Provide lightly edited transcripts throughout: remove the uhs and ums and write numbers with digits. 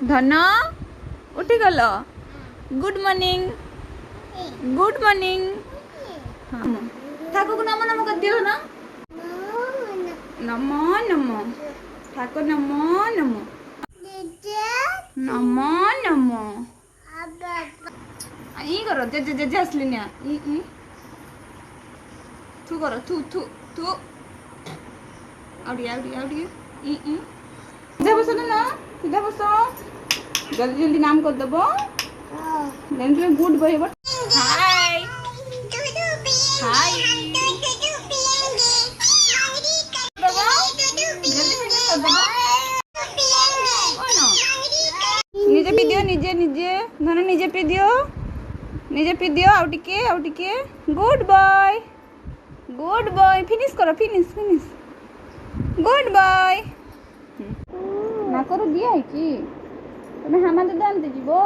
धन उठी गल good morning good morning Thakur को नमो नमो कर दियो ना नमो नमो ठाकुर नमो नमो नमो नमो ई करो जे जे जे असली ना ई थू करो थू थू थू आउडिया आउडिया आउडिया ई सीधा बसो ना सीधा बसो जल्दी जल्दी नाम कर दबो जल्दी गुड बॉय हाय हाय निजे पी दियो निजे निजे धन निजे पी दियो आउ टिके गुड बॉय फिनिश करो फिनिश फिनिश गुड बॉय ना करो दिया है कि तुम्हें हामा दादा आनते जीवो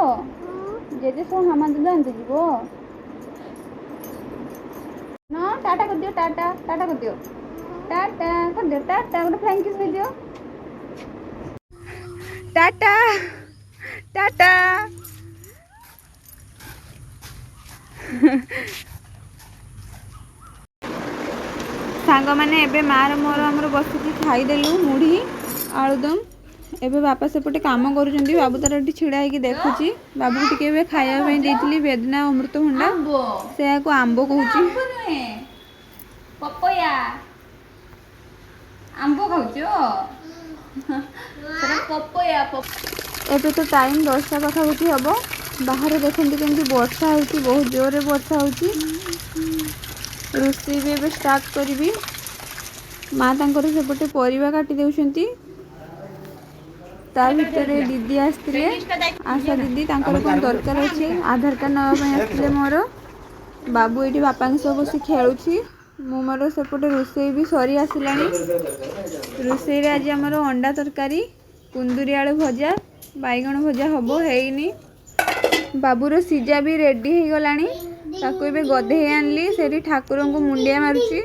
जेजे सो हामा दादा आनते जीवो ना टाटा कर दियो टाटा टाटा कर दियो टाटा गोटे फ्लाइंग किस दे दियो टाटा टाटा सांग मैंने एबे मार मोर आमर बसिकी खाईदेलु मुढ़ी आलुदम एबे बापा सेपटे काम करुँच बाबू तार ये छिड़ा होगी देखुची बाबू टी खायापी देती बेदना अमृतभंडा से आंब कहूँ पपया आंब खाऊच पपया एबे तो टाइम 10टा पाखापाखि हम बाहर देखते केमती वर्षा होती बहुत जोर वर्षा होती रोषे भी एबे स्टार्ट करी माँ तांकर सेपटे परिवा काटी देउछंती ता भितरे दीदी आसते आशा दीदी तांकर कौन दरकार अच्छे आधार कार्ड नापी आसते मोर बाबू ये बापा सब बस खेलुची मु मोर सेपटे रोषे भी सरी आसला रोषे आज आमर अंडा तरकारी कुंदुरी आलू भजा बैगण भजा हम है बाबूर सीजा भी रेडी हो गलानी ताको एबे गधे आनली सेठी ठाकुर को मुंडिया मारुची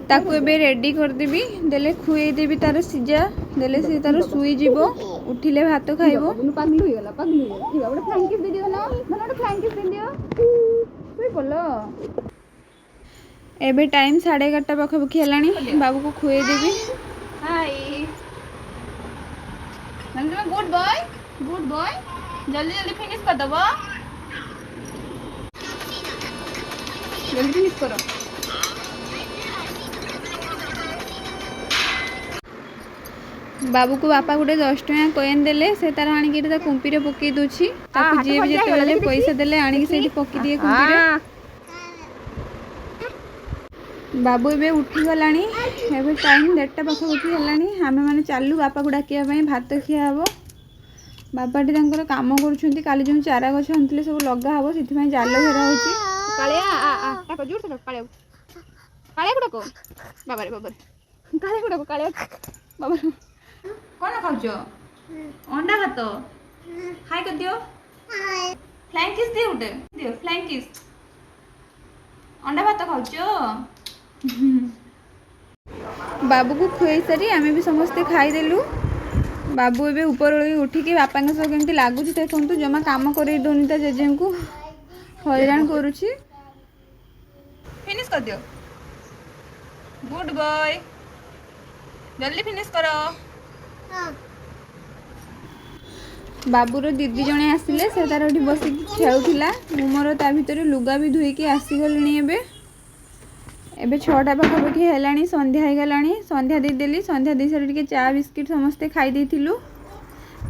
ताको एबे रेडी कर देबी देले खुए देबी तार सीजा देले से तार सुई जीवो उठिले भात खाइबो पागलु हो गला गोटे फ्लाइंग किस दे दियो ना गोटे फ्लाइंग किस दे दियो सुई पड़लो एबे टाइम 11:30 पाखापाखि हेलानी बाबू को खुए देबी हाय गुड बॉय जल्दी जल्दी फिनिश कर दबो जल्दी फिनिश करो बाबू को बापा गोटे 10 टଙ୍କା कॉइन देले से तार आनिक कुंपीरे पकई दूची ताको जी भी जेते पैसा देले आनिक से पकई दिए कुंपीरे बाबू एबे उठी गलानी एबे टाइम 1:30 पाखापाखि हेलानी आमे माने चालू बापा को डाकिया भात खिया हबो बापाटी तांकर काम करुछंती काली जो चारा गछ आनथिले सब लगा हबो सिथि जाल घेरा होची कालिया आ ताको जोर से कालिया गुडको बाबारे कालिया बाबा कौन खाऊच अंडा भात हाय कर दियो फ्लाइंग किस दियो उठे दियो फ्लाइंग किस अंडा भात खाऊच बाबू को खुई सारी आमे भी समस्ते खाईदेलु बाबू एबे ऊपर उठिकी बापा सह केमती लगुच देखु जमा काम कर दौनी ता जेजे को हैरान करुची फिनिश कर दियो गुड बॉय जल्दी फिनिश करो बाबूर दीदी जने आसिले से तार बस खेलुला मोर ता भीतर लुगा भी धोईकी आसीगली एबे 6टा पाखापाखि हेलानी संध्या हो गलानी संध्या देदेली संध्या दे सारी टे चा बिस्किट समस्ते खाई देथिलु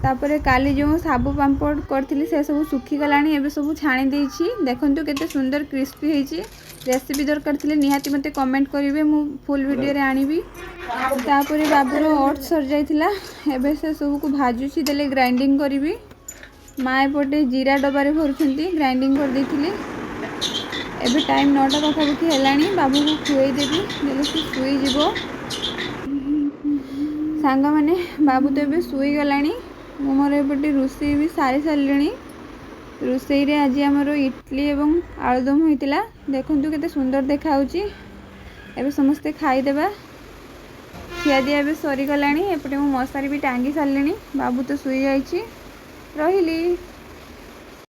तापरे काली जो साबु पांपड़ करथिली से सब सुखी गलानी एबे सब छाणी देछि देखंतु केते सुंदर क्रिस्पी हेछि रेसिपी दरकार थिले निहाती मते कमेंट करिवे मु फुल वीडियो रे आनिबी तापरे बाबूर ओट्स सर जाइथिला एबे से सब को भाजुछि देले ग्राइंडिंग करिवि माँ एपटे जीरा डबारे भरुछंती ग्राइंडिंग कर देथिली एबे टाइम 9टा पाखापाखि हेलानी बाबू को खुए देबी देले से सुई जीवो सांग माने बाबू तो एबे सुई गलानी मोर एपटे रोषे भी सारी सारे रोषे आज आमर इडली एवं आलुदम होइतिला देखंतु केते सुंदर देखा होची ଏବେ ସମସ୍ତେ ଖାଇଦେବା। ଖିଆଦିଆ ଏବେ ସରିଗଲାଣି। ଏପଟେ ମୁଁ ମଶାରୀ ବି ଟାଙ୍ଗି ସାରିଲିଣି। ବାବୁ ତ ଶୋଇଯାଇଛି। ରହିଲି।